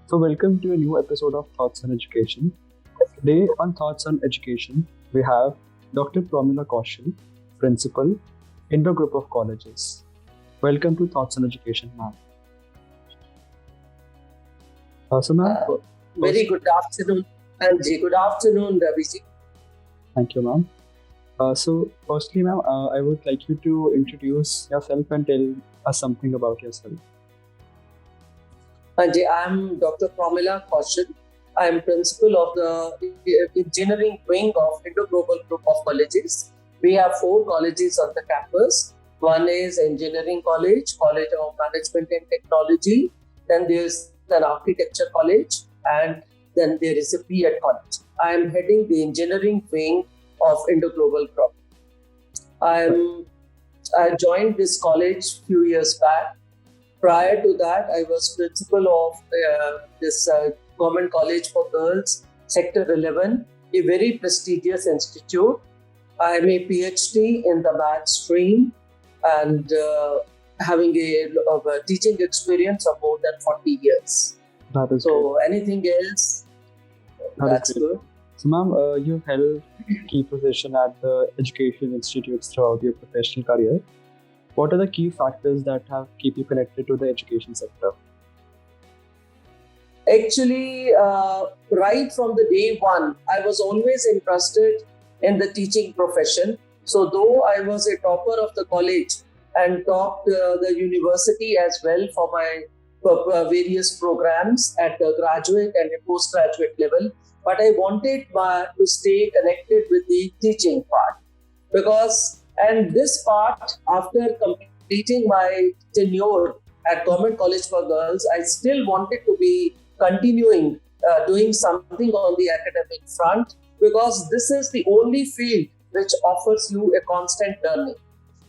So, welcome to a new episode of Thoughts on Education. Today, on Thoughts on Education, we have Dr. Promila Kaushal, Principal, Indo Group of Colleges. Welcome to Thoughts on Education, ma'am. Ma'am, Very good afternoon, Anji. Good afternoon, Raviji. thank you, ma'am. Firstly, ma'am, I would like you to introduce yourself and tell us something about yourself. Anji, I'm Dr. Promila Kaushal. I'm principal of the engineering wing of Indo Global Group of Colleges. We have 4 colleges on the campus. One is Engineering College, College of Management and Technology. Then there's an Architecture College, and then there is a B.Ed College. I am heading the engineering wing of Indo Global Group. I joined this college few years back. Prior to that, I was principal of this Government College for Girls, Sector 11, a very prestigious institute. I am a PhD in the math stream and having a teaching experience of more than 40 years. That is So great. anything else? That is That's great. good. So, ma'am, you've held key position at the education institutes throughout your professional career. What are the key factors that have keep you connected to the education sector? Actually, right from the day one, I was always interested in the teaching profession. So, though I was a topper of the college and topped the university as well for my various programs at the graduate and the postgraduate level, but I wanted to stay connected with the teaching part and this part, after completing my tenure at Government College for Girls, I still wanted to be continuing doing something on the academic front because this is the only field which offers you a constant learning.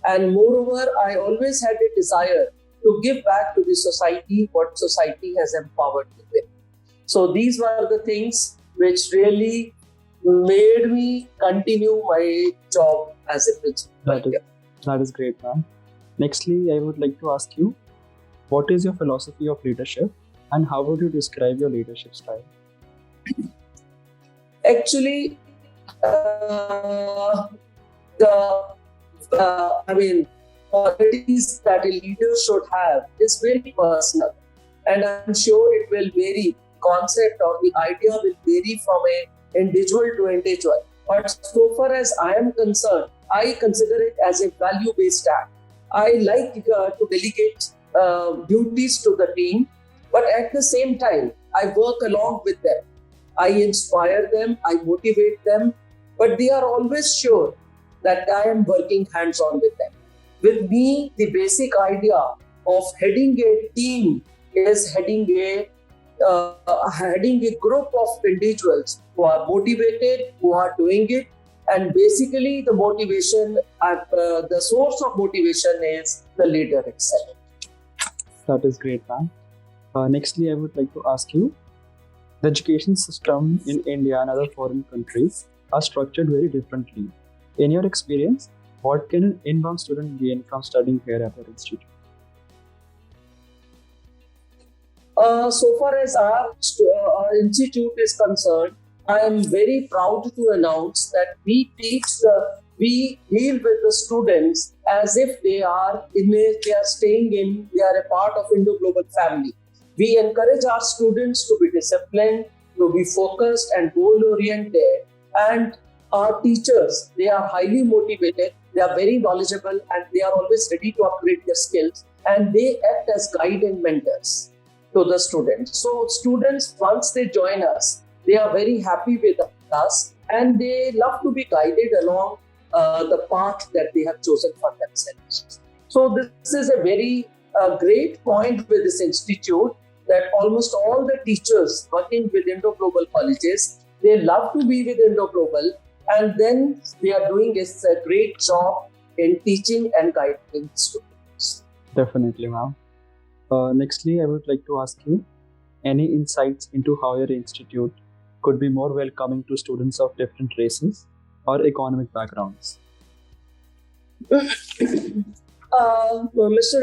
And moreover, I always had a desire to give back to the society what society has empowered me with. So these were the things which really made me continue my job as a principal. That is great, ma'am. Nextly, I would like to ask you, what is your philosophy of leadership and how would you describe your leadership style? Actually, uh, the qualities that a leader should have is very personal, and I'm sure it will vary. Concept or the idea will vary from a individual to individual. But so far as I am concerned, I consider it as a value-based act. I like to delegate duties to the team, but at the same time, I work along with them. I inspire them, I motivate them, but they are always sure that I am working hands-on with them. With me, the basic idea of heading a team is heading a group of individuals who are motivated, who are doing it, and basically the motivation, the source of motivation is the leader itself. That is great, ma'am. Nextly, I would like to ask you, the education system in India and other foreign countries are structured very differently. In your experience, what can an inbound student gain from studying here at our institute? So far as our institute is concerned, I am very proud to announce that we deal with the students as if they are they are a part of Indo Global family. We encourage our students to be disciplined, to be focused and goal oriented, and our teachers, they are highly motivated, they are very knowledgeable, and they are always ready to upgrade their skills, and they act as guide and mentors to the students. So students, once they join us, they are very happy with us and they love to be guided along the path that they have chosen for themselves. So this is a very great point with this institute that almost all the teachers working with Indo Global colleges, they love to be with Indo Global, and then they are doing a great job in teaching and guiding students. Definitely, ma'am. Nextly, I would like to ask you any insights into how your institute could be more welcoming to students of different races or economic backgrounds. Mr.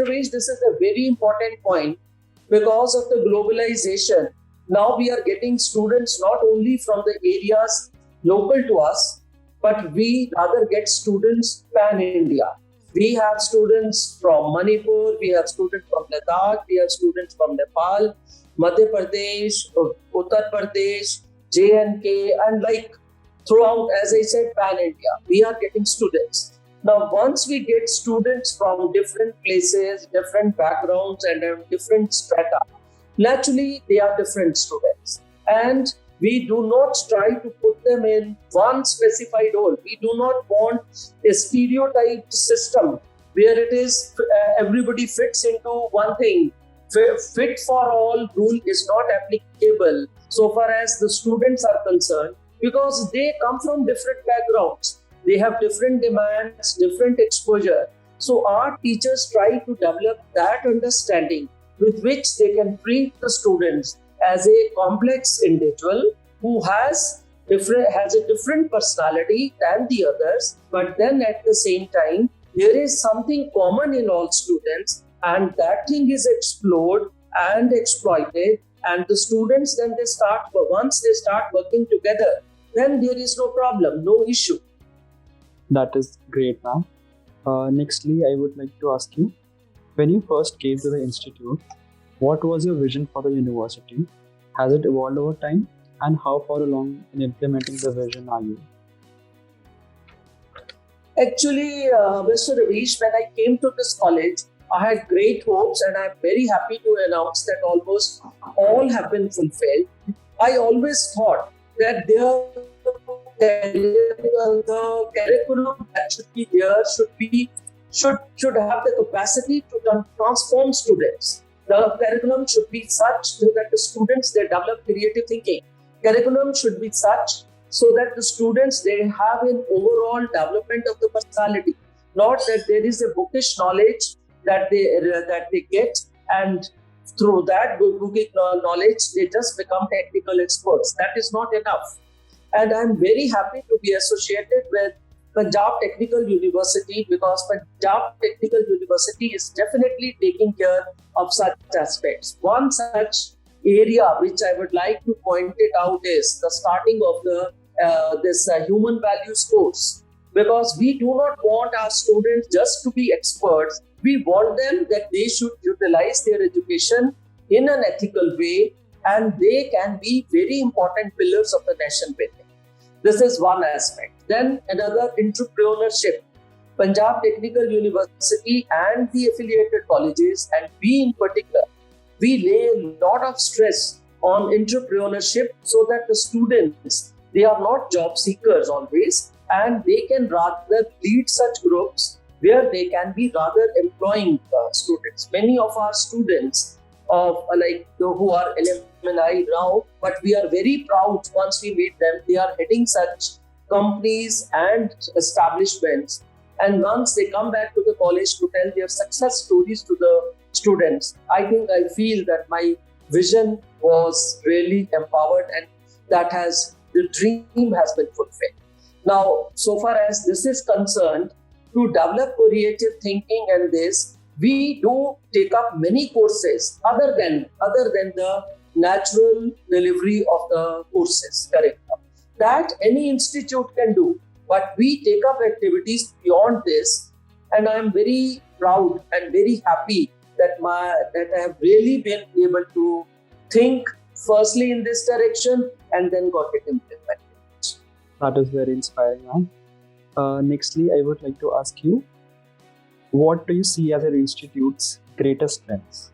Ramesh, this is a very important point because of the globalization. Now we are getting students not only from the areas local to us, but we rather get students pan India. We have students from Manipur, we have students from Ladakh, we have students from Nepal, Madhya Pradesh, Uttar Pradesh, J&K, and like throughout, as I said, pan India, we are getting students. Now, once we get students from different places, different backgrounds, and different strata, naturally they are different students. And we do not try to put them in one specified role. We do not want a stereotyped system where it is everybody fits into one thing. Fit for all rule is not applicable so far as the students are concerned, because they come from different backgrounds. They have different demands, different exposure. So our teachers try to develop that understanding with which they can treat the students as a complex individual who has a different personality than the others, but then at the same time there is something common in all students, and that thing is explored and exploited. And the students, then once they start working together, then there is no problem, no issue. That is great, ma'am. Nextly, I would like to ask you, when you first came to the institute, what was your vision for the university? Has it evolved over time? And how far along in implementing the vision are you? Actually, Mr. Ravish, when I came to this college, I had great hopes, and I'm very happy to announce that almost all have been fulfilled. I always thought that the curriculum that should be there should have the capacity to transform students. The curriculum should be such so that the students, they develop creative thinking. Curriculum should be such so that the students, they have an overall development of the personality, not that there is a bookish knowledge that they get, and through that bookish knowledge they just become technical experts. That is not enough. And I'm very happy to be associated with Punjab Technical University, because Punjab Technical University is definitely taking care of such aspects. One such area which I would like to point it out is the starting of this human values course, because we do not want our students just to be experts. We want them that they should utilize their education in an ethical way, and they can be very important pillars of the nation building. This is one aspect. Then another, entrepreneurship. Punjab Technical University and the affiliated colleges, and we in particular, we lay a lot of stress on entrepreneurship so that the students, they are not job seekers always, and they can rather lead such groups where they can be rather employing students. Many of our students of who are alumni now, but we are very proud once we meet them. They are heading such companies and establishments, and once they come back to the college to tell their success stories to the students, I feel that my vision was really empowered, and the dream has been fulfilled. Now, so far as this is concerned, to develop creative thinking and this, we do take up many courses other than the natural delivery of the courses curriculum that any institute can do. But we take up activities beyond this, and I am very proud and very happy that I have really been able to think firstly in this direction and then got it implemented. That is very inspiring, ma'am. Nextly, I would like to ask you, what do you see as an institute's greatest strengths?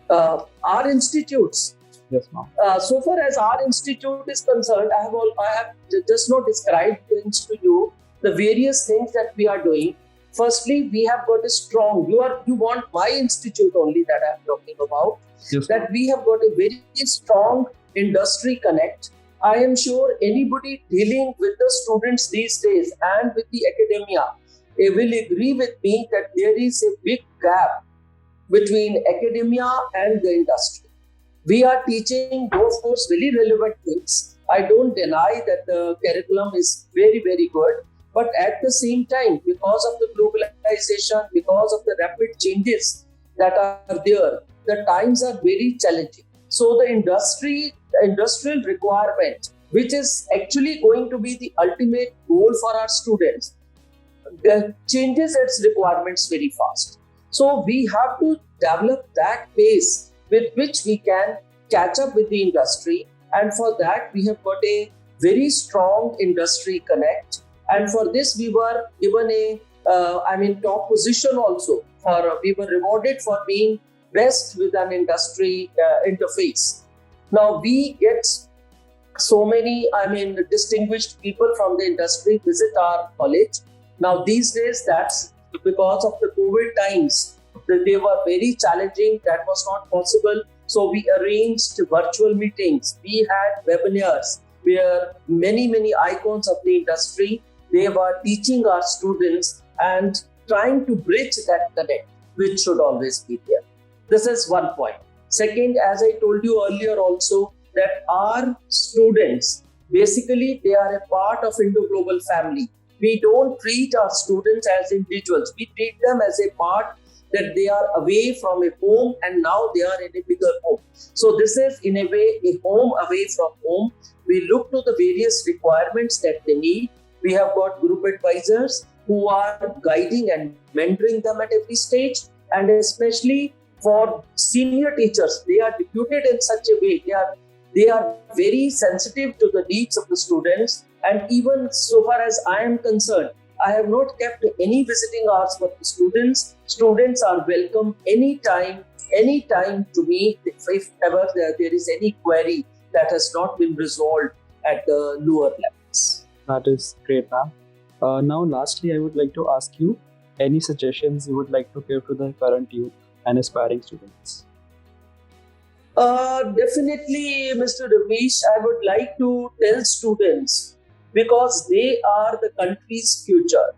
Our institutes. Yes, ma'am. So far as our institute is concerned, I have just not described to you the various things that we are doing. Firstly, we have got a strong. You want my institute only that I am talking about. Yes, that we have got a very strong industry connect. I am sure anybody dealing with the students these days and with the academia, they will agree with me that there is a big gap between academia and the industry. We are teaching, of course, very relevant things. I don't deny that the curriculum is very, very good. But at the same time, because of the globalization, because of the rapid changes that are there, the times are very challenging. So the industrial requirement, which is actually going to be the ultimate goal for our students, changes its requirements very fast. So we have to develop that pace with which we can catch up with the industry. And for that, we have got a very strong industry connect. And for this, we were given top position also. We were rewarded for being best with an industry interface. Now we get so many, distinguished people from the industry visit our college. Now these days, that's because of the COVID times. They were very challenging. That was not possible. So we arranged virtual meetings. We had webinars where many icons of the industry, they were teaching our students and trying to bridge that connect, which should always be there. This is one point. Second, as I told you earlier also, that our students, basically, they are a part of Indo Global family. We don't treat our students as individuals. We treat them as a part that they are away from a home and now they are in a bigger home. So this is in a way a home away from home. We look to the various requirements that they need. We have got group advisors who are guiding and mentoring them at every stage, and especially for senior teachers, they are deputed in such a way. They are very sensitive to the needs of the students. And even so far as I am concerned, I have not kept any visiting hours for the students. Students are welcome anytime to me if ever there is any query that has not been resolved at the lower levels. That is great, ma'am. Now, lastly, I would like to ask you any suggestions you would like to give to the current youth and aspiring students. Definitely, Mr. Ramesh, I would like to tell students, because they are the country's future.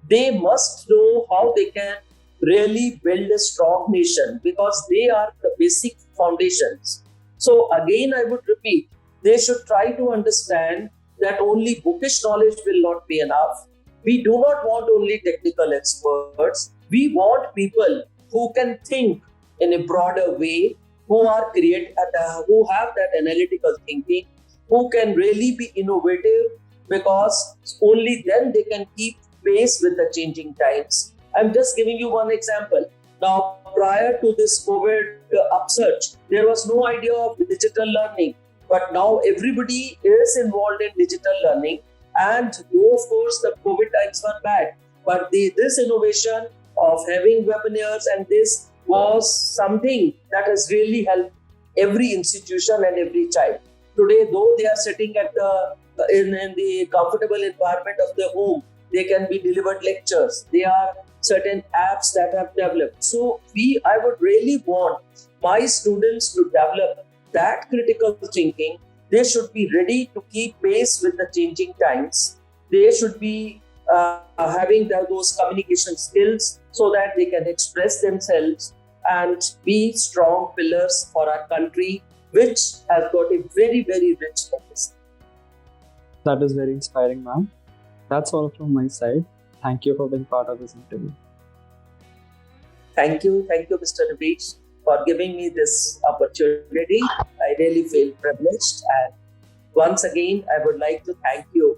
They must know how they can really build a strong nation, because they are the basic foundations. So again, I would repeat, they should try to understand that only bookish knowledge will not be enough. We do not want only technical experts. We want people who can think in a broader way, who are who have that analytical thinking, who can really be innovative, because only then they can keep pace with the changing times. I'm just giving you one example. Now, prior to this COVID upsurge, there was no idea of digital learning. But now everybody is involved in digital learning. And though, of course, the COVID times were bad, but this innovation of having webinars and this was something that has really helped every institution and every child. Today, though they are sitting at in the comfortable environment of their home, they can be delivered lectures. There are certain apps that have developed. So I would really want my students to develop that critical thinking. They should be ready to keep pace with the changing times. They should be having those communication skills so that they can express themselves and be strong pillars for our country, which has got a very rich legacy. That is very inspiring, ma'am. That's all from my side. Thank you for being part of this interview. Thank you, Mr. Ramesh, for giving me this opportunity. I really feel privileged. And once again, I would like to thank you